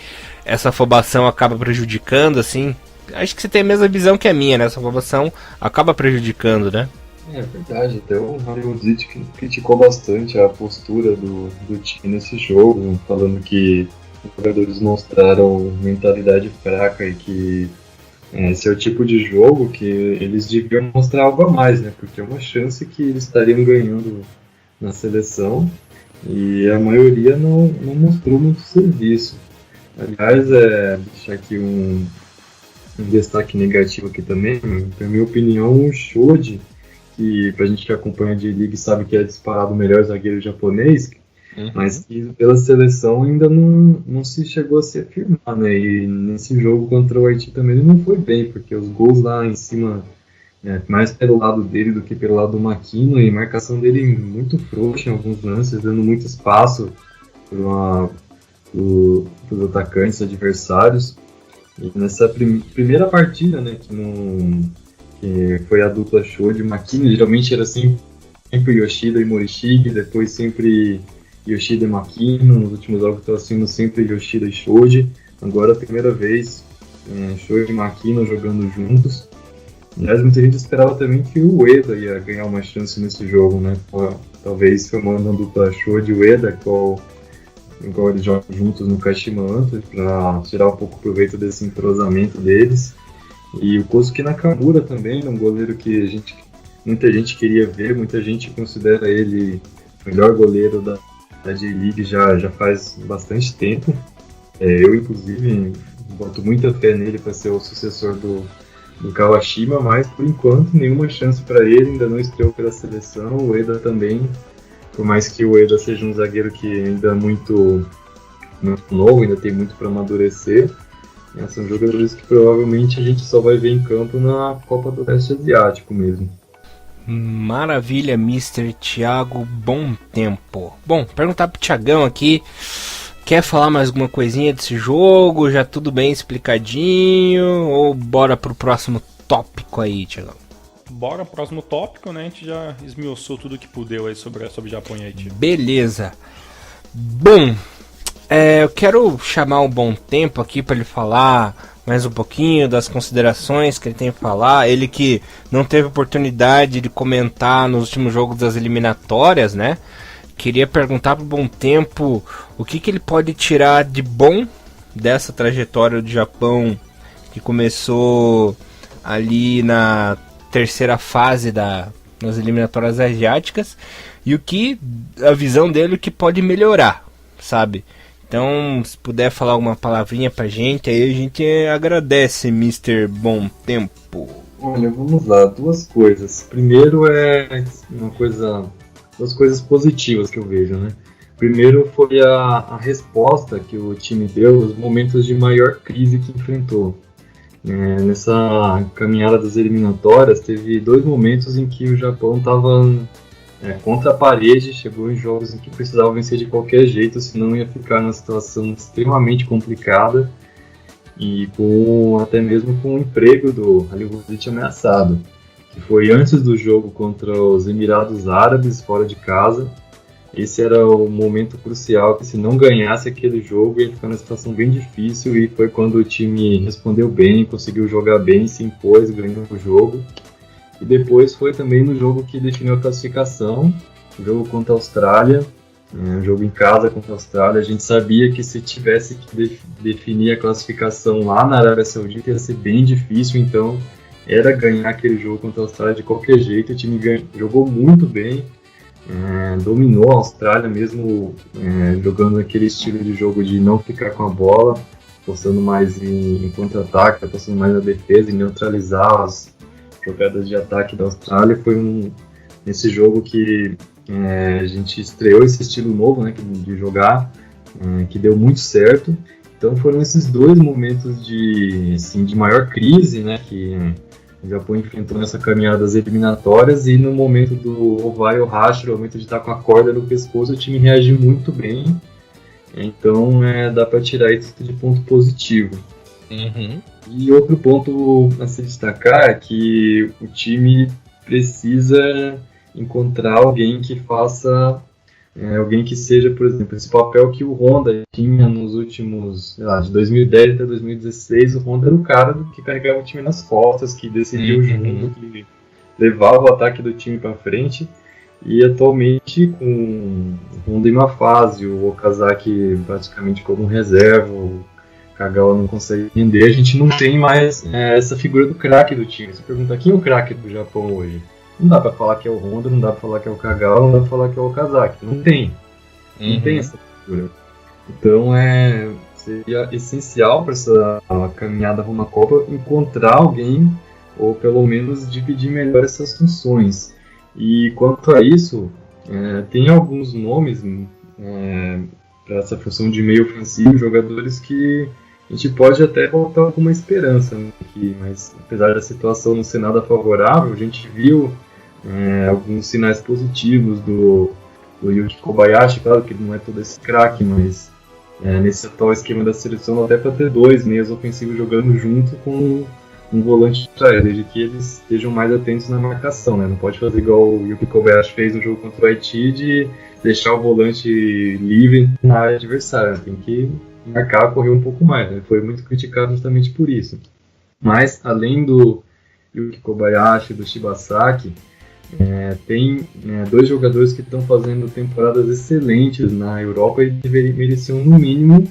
essa afobação acaba prejudicando, assim? Acho que você tem a mesma visão que a minha, né? Essa afobação acaba prejudicando, né? É verdade, até o Harimozic criticou bastante a postura do time nesse jogo, falando que os jogadores mostraram mentalidade fraca e que esse é o tipo de jogo que eles deviam mostrar algo a mais, né? Porque é uma chance que eles estariam ganhando na seleção e a maioria não mostrou muito serviço. Aliás, deixar aqui um destaque negativo aqui também, na minha opinião, o Shoji, que pra gente que acompanha de League sabe que é disparado o melhor zagueiro japonês, mas que pela seleção ainda não se chegou a se afirmar, né? E nesse jogo contra o Haiti também ele não foi bem, porque os gols lá em cima, mais pelo lado dele do que pelo lado do Makino, e a marcação dele muito frouxa em alguns lances, dando muito espaço para os atacantes adversários. E nessa primeira partida, né, que foi a dupla Shoji e Makino, geralmente era sempre Yoshida e Morishige, depois sempre Yoshida e Makino, nos últimos jogos estava sendo sempre Yoshida e Shoji. Agora a primeira vez Shoji e Makino jogando juntos. Aliás, muita gente esperava também que o Ueda ia ganhar uma chance nesse jogo, né? Talvez formando a dupla Shoji e Ueda, igual eles jogam juntos no Kashima antes, para tirar um pouco proveito desse entrosamento deles. E o Kosuke Nakamura também, um goleiro que muita gente queria ver, muita gente considera ele o melhor goleiro da J-League já faz bastante tempo. Eu, inclusive, boto muita fé nele para ser o sucessor do Kawashima, mas por enquanto nenhuma chance para ele, ainda não estreou pela seleção. O Ueda também, por mais que o Ueda seja um zagueiro que ainda muito muito novo, ainda tem muito para amadurecer. São jogadores que provavelmente a gente só vai ver em campo na Copa do Leste Asiático mesmo. Maravilha, Mr. Thiago Bom Tempo. Bom, perguntar pro Thiagão aqui, quer falar mais alguma coisinha desse jogo? Já tudo bem explicadinho? Ou bora pro próximo tópico aí, Thiagão? Bora, próximo tópico, né? A gente já esmiuçou tudo que pudeu aí sobre Japão e Haiti. Beleza. Bom, eu quero chamar o Bom Tempo aqui para ele falar mais um pouquinho das considerações que ele tem a falar. Ele que não teve oportunidade de comentar nos últimos jogos das eliminatórias, né? Queria perguntar pro Bom Tempo o que ele pode tirar de bom dessa trajetória do Japão, que começou ali na terceira fase nas eliminatórias asiáticas, e o que a visão dele que pode melhorar, sabe? Então, se puder falar alguma palavrinha pra gente, aí a gente agradece, Mr. Bom Tempo. Olha, vamos lá, duas coisas. Primeiro duas coisas positivas que eu vejo, né? Primeiro foi a resposta que o time deu nos momentos de maior crise que enfrentou. Nessa caminhada das eliminatórias, teve 2 momentos em que o Japão estava contra a parede, chegou em jogos em que precisava vencer de qualquer jeito, senão ia ficar numa situação extremamente complicada e até mesmo com o emprego do Halilhodžić ameaçado, que foi antes do jogo contra os Emirados Árabes, fora de casa. Esse era o momento crucial, que se não ganhasse aquele jogo ia ficar numa situação bem difícil, e foi quando o time respondeu bem, conseguiu jogar bem, se impôs, ganhou o jogo. E depois foi também no jogo que definiu a classificação, o jogo contra a Austrália, o jogo em casa contra a Austrália. A gente sabia que se tivesse que definir a classificação lá na Arábia Saudita ia ser bem difícil, então era ganhar aquele jogo contra a Austrália de qualquer jeito. O time jogou muito bem, dominou a Austrália mesmo, jogando aquele estilo de jogo de não ficar com a bola, apostando mais em contra-ataque, apostando mais na defesa e neutralizar as jogadas de ataque da Austrália. Foi nesse jogo que a gente estreou esse estilo novo, né, de jogar, que deu muito certo. Então foram esses 2 momentos de maior crise, né, que o Japão enfrentou nessa caminhada das eliminatórias, e no momento do Ovai Ohashi, no momento de estar com a corda no pescoço, o time reagiu muito bem. Então dá para tirar isso de ponto positivo. Uhum. E outro ponto a se destacar é que o time precisa encontrar alguém que faça, alguém que seja, por exemplo, esse papel que o Honda tinha nos últimos, de 2010 até 2016. O Honda era o cara que carregava o time nas costas, que decidia o jogo, que levava o ataque do time para frente. E atualmente, com o Honda em uma fase, o Okazaki praticamente como reserva, o Kagawa não consegue render, a gente não tem mais essa figura do craque do time. Você pergunta quem é o craque do Japão hoje? Não dá pra falar que é o Honda, não dá pra falar que é o Kagawa, não dá pra falar que é o Okazaki. Não tem. Não tem essa figura. Então seria essencial para essa caminhada rumo à Copa encontrar alguém, ou pelo menos dividir melhor essas funções. E quanto a isso, tem alguns nomes para essa função de meio ofensivo, jogadores que a gente pode até voltar com alguma esperança, né? Mas apesar da situação não ser nada favorável, a gente viu alguns sinais positivos do Yuki Kobayashi. Claro que ele não é todo esse craque, mas nesse atual esquema da seleção até para ter 2 meias ofensivos jogando junto com um volante de trás, desde que eles estejam mais atentos na marcação, né? Não pode fazer igual o Yuki Kobayashi fez no jogo contra o Haiti, de deixar o volante livre na área adversária. Tem que marcar, correr um pouco mais, né? Foi muito criticado justamente por isso. Mas, além do Yuki Kobayashi e do Shibasaki, tem 2 jogadores que estão fazendo temporadas excelentes na Europa e mereciam, no mínimo,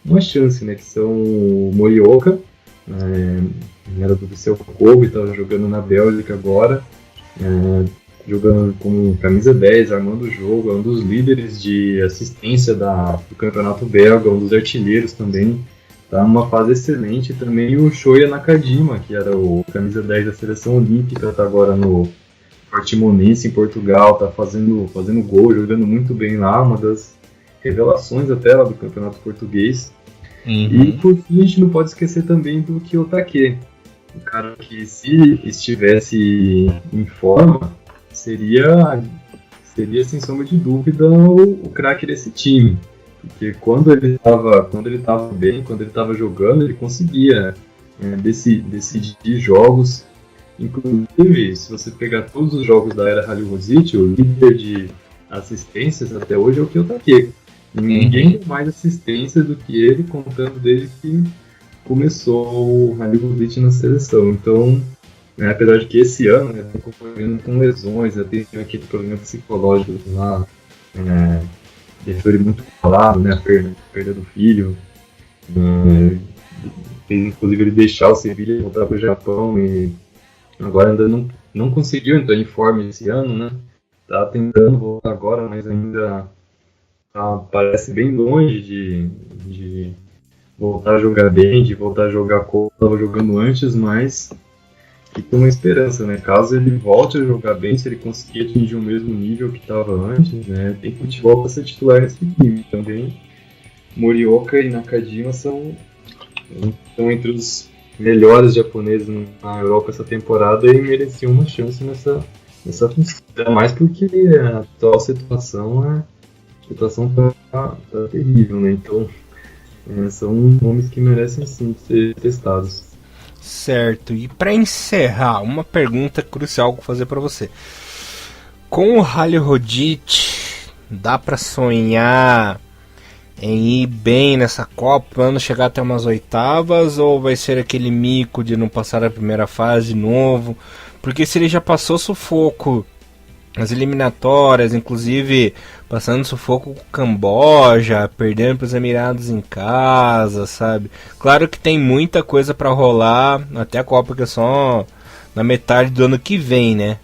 uma chance, né? Que são o Morioka, era do Viseu Kobe, estava jogando na Bélgica agora, jogando com camisa 10, armando o jogo, é um dos líderes de assistência do campeonato belga, um dos artilheiros também, está numa fase excelente. Também o Shoya Nakajima, que era o camisa 10 da seleção olímpica, está agora no Portimonense em Portugal, está fazendo gol, jogando muito bem lá, uma das revelações até lá do campeonato português. Uhum. E por fim, a gente não pode esquecer também do Kiyotake, um cara que, se estivesse em forma, seria sem sombra de dúvida o craque desse time. Porque quando ele estava bem, quando ele estava jogando, ele conseguia decidir jogos. Inclusive, se você pegar todos os jogos da era Halilhodžić, o líder de assistências até hoje é o Kiyotake. Ninguém tem mais assistência do que ele, contando desde que começou o Halilhodžić na seleção. Então, apesar de que esse ano tem concorrendo com lesões, tem aquele problema psicológico lá, ele foi muito falado, né, a perda do filho, fez inclusive ele deixar o Sevilha e voltar para o Japão, e agora ainda não conseguiu entrar em forma esse ano, né, tá tentando voltar agora, mas ainda parece bem longe de voltar a jogar bem, de voltar a jogar como estava jogando antes, mas fica uma esperança, né? Caso ele volte a jogar bem, se ele conseguir atingir o mesmo nível que estava antes, né? Tem futebol para ser titular nesse time. Também Morioka e Nakajima são entre os melhores japoneses na Europa essa temporada e mereciam uma chance nessa função. Ainda mais porque a atual situação tá terrível, né? Então são nomes que merecem sim ser testados. Certo, e para encerrar, uma pergunta crucial que eu vou fazer para você. Com o Halilhodžić, dá para sonhar em ir bem nessa Copa, plano chegar até umas oitavas, ou vai ser aquele mico de não passar a primeira fase de novo? Porque se ele já passou sufoco nas eliminatórias, inclusive passando sufoco com o Camboja, perdendo para os Emirados em casa, sabe? Claro que tem muita coisa para rolar até a Copa, que é só na metade do ano que vem, né?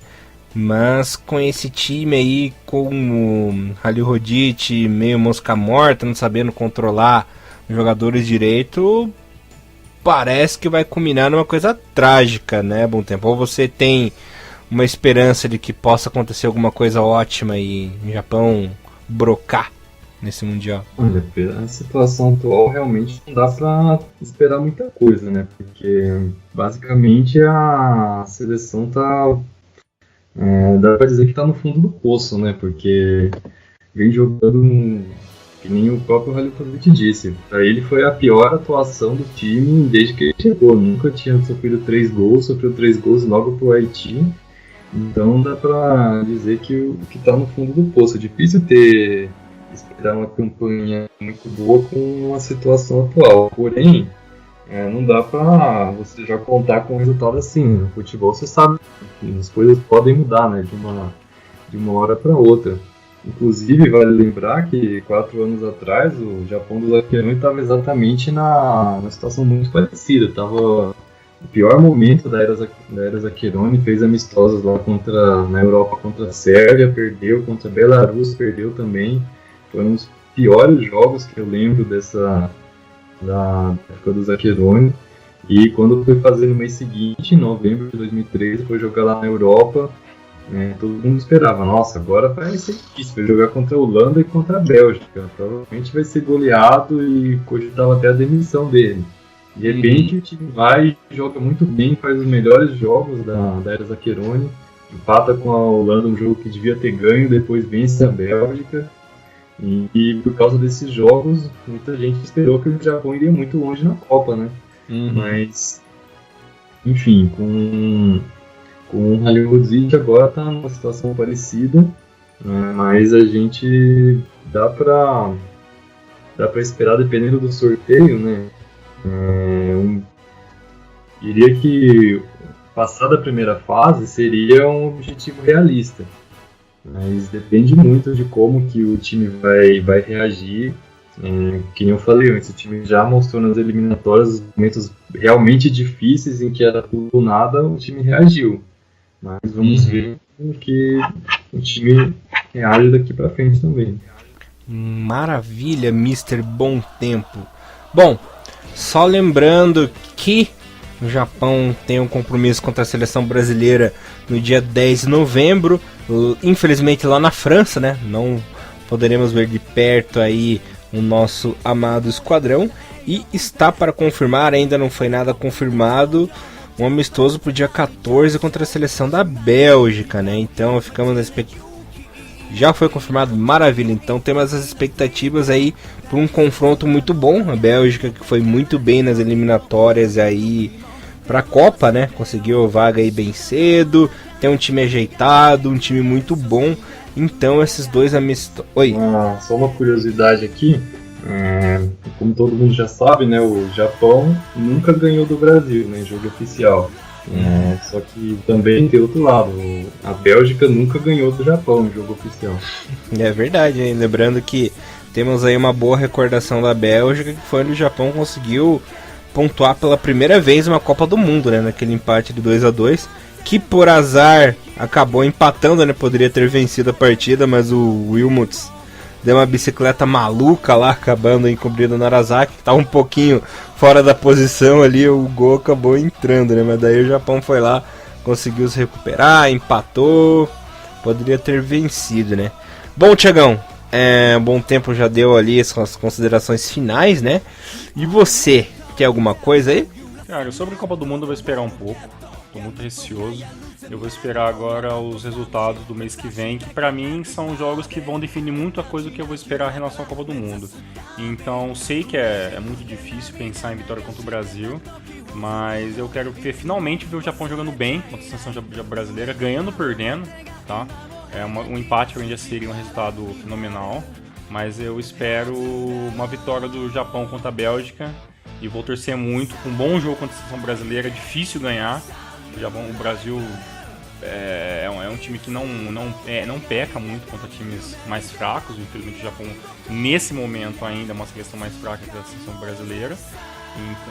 Mas com esse time aí, com o Halilhodžić meio mosca morta, não sabendo controlar os jogadores direito, parece que vai culminar numa coisa trágica, né, Bom Tempo? Ou você tem uma esperança de que possa acontecer alguma coisa ótima e o Japão brocar nesse Mundial? Olha, pela situação atual, realmente não dá pra esperar muita coisa, né? Porque basicamente a seleção dá pra dizer que tá no fundo do poço, né? Porque vem jogando, que nem o próprio Halilhodžić disse, pra ele foi a pior atuação do time desde que ele chegou. Nunca tinha sofrido 3 gols, sofreu 3 gols logo pro Haiti. Então dá pra dizer que tá no fundo do poço. É difícil esperar uma campanha muito boa com a situação atual. Porém, não dá pra você já contar com o resultado assim. No futebol você sabe que as coisas podem mudar, né, de uma hora para outra. Inclusive, vale lembrar que 4 anos atrás o Japão do Zakironi estava exatamente na situação muito parecida. Tava o pior momento da era Zakironi, fez amistosos lá na Europa contra a Sérvia, perdeu, contra a Belarus perdeu também. Foram os piores jogos que eu lembro da época do Zakironi. E quando foi fazer no mês seguinte, em novembro de 2013, foi jogar lá na Europa, todo mundo esperava, nossa, agora vai ser difícil, vai jogar contra a Holanda e contra a Bélgica, provavelmente vai ser goleado, e cogitava até a demissão dele. De repente o time vai, joga muito bem, faz os melhores jogos da era Zakironi, empata com a Holanda, um jogo que devia ter ganho, depois vence a Bélgica, e por causa desses jogos, muita gente esperou que o Japão iria muito longe na Copa, né? Mas, enfim, com o Halilhodžić agora está numa situação parecida, mas a gente dá pra esperar, dependendo do sorteio, né? Diria que passar da primeira fase seria um objetivo realista, mas depende muito de como que o time vai reagir. Que nem eu falei antes, o time já mostrou nas eliminatórias os momentos realmente difíceis em que era tudo ou nada, o time reagiu. Mas vamos ver o que o time reage daqui pra frente também. Maravilha, Mr. Bom Tempo. Bom, só lembrando que o Japão tem um compromisso contra a seleção brasileira no dia 10 de novembro, infelizmente lá na França, né? Não poderemos ver de perto aí o nosso amado esquadrão. E está para confirmar, ainda não foi nada confirmado, um amistoso pro dia 14 contra a seleção da Bélgica, né? Então ficamos na expectativa. Já foi confirmado, maravilha. Então temos as expectativas aí por um confronto muito bom. A Bélgica, que foi muito bem nas eliminatórias aí para a Copa, né? Conseguiu vaga aí bem cedo. Tem um time ajeitado, um time muito bom. Então esses dois amistosos. Oi. Só uma curiosidade aqui. Como todo mundo já sabe, né? O Japão nunca ganhou do Brasil, né? Em jogo oficial. Só que também tem outro lado, a Bélgica nunca ganhou do Japão no jogo oficial. É verdade, hein? Lembrando que temos aí uma boa recordação da Bélgica, que foi onde o Japão conseguiu pontuar pela primeira vez uma Copa do Mundo, né? Naquele empate de 2-2, que por azar acabou empatando, né? Poderia ter vencido a partida, mas o Wilmots deu uma bicicleta maluca lá, acabando encobrindo o Narazaki, que estava um pouquinho fora da posição ali, o gol acabou entrando, né? Mas daí o Japão foi lá, conseguiu se recuperar, empatou, poderia ter vencido, né? Bom, Thiagão, bom tempo já deu ali as considerações finais, né? E você, quer alguma coisa aí? Cara, sobre a Copa do Mundo eu vou esperar um pouco, tô muito receoso. Eu vou esperar agora os resultados do mês que vem, que pra mim são jogos que vão definir muito a coisa que eu vou esperar em relação à Copa do Mundo. Então sei que é muito difícil pensar em vitória contra o Brasil, mas eu quero finalmente ver o Japão jogando bem contra a seleção brasileira, ganhando ou perdendo, tá? Um empate pra mim já seria um resultado fenomenal, mas eu espero uma vitória do Japão contra a Bélgica e vou torcer muito, com um bom jogo contra a seleção brasileira, é difícil ganhar. O Brasil é um time que não peca muito contra times mais fracos. Infelizmente o Japão nesse momento ainda é uma seleção mais fraca que a seleção brasileira,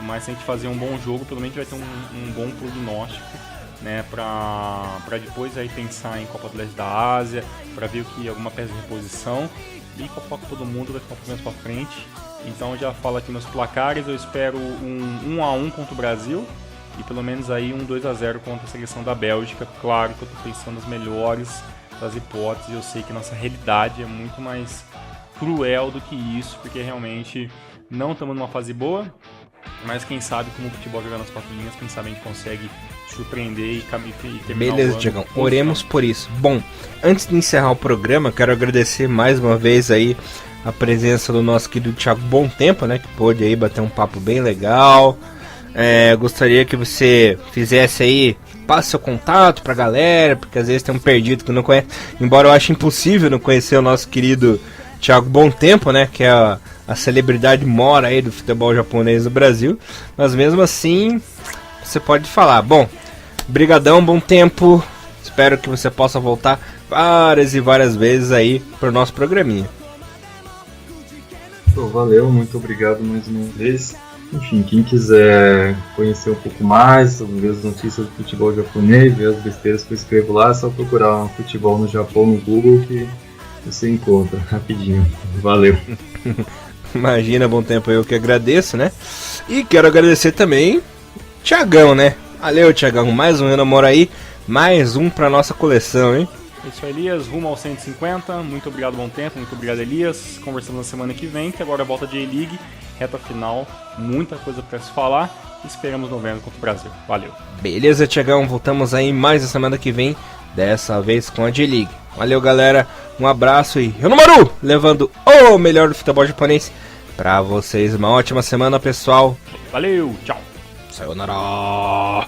mas se a gente fazer um bom jogo, pelo menos vai ter um bom prognóstico, né, para depois aí pensar em Copa do Leste da Ásia, para ver alguma peça de reposição, e Copa todo mundo vai ficar um pouco mais para frente. Então eu já falo aqui nos placares, eu espero um 1-1 contra o Brasil e pelo menos aí um 2-0 contra a seleção da Bélgica. Claro que eu estou pensando nas melhores das hipóteses, eu sei que nossa realidade é muito mais cruel do que isso, porque realmente não estamos numa fase boa, mas quem sabe como o futebol jogar nas quatro linhas, quem sabe a gente consegue surpreender e terminar. Beleza, Diegão, oremos por isso. Bom, antes de encerrar o programa, quero agradecer mais uma vez aí a presença do nosso querido Thiago Bom Tempo, né, que pôde aí bater um papo bem legal. Gostaria que você fizesse aí, passe seu contato pra galera, porque às vezes tem um perdido que não conhece, embora eu ache impossível não conhecer o nosso querido Thiago Bom Tempo, né, que é a celebridade mora aí do futebol japonês no Brasil, mas mesmo assim você pode falar. Bom, brigadão, Bom Tempo, espero que você possa voltar várias e várias vezes aí pro nosso programinha. Valeu, muito obrigado mais uma vez. Enfim, quem quiser conhecer um pouco mais sobre as notícias do futebol japonês, ver as besteiras que eu escrevo lá, é só procurar um futebol no Japão no Google que você encontra rapidinho. Valeu. Imagina, Bom Tempo, eu que agradeço, né? E quero agradecer também Thiagão, né? Valeu, Thiagão, mais um Renamora aí, mais um pra nossa coleção, hein? É isso aí, Elias, rumo ao 150, muito obrigado, Bom Tempo, muito obrigado, Elias, conversamos na semana que vem, que agora volta a J-League, reta final, muita coisa pra se falar, esperamos novembro contra o Brasil, valeu. Beleza, Thiagão, voltamos aí mais na semana que vem, dessa vez com a J-League. Valeu, galera, um abraço e Renamaru, levando o melhor do futebol japonês pra vocês, uma ótima semana, pessoal. Valeu, tchau. Sayonara.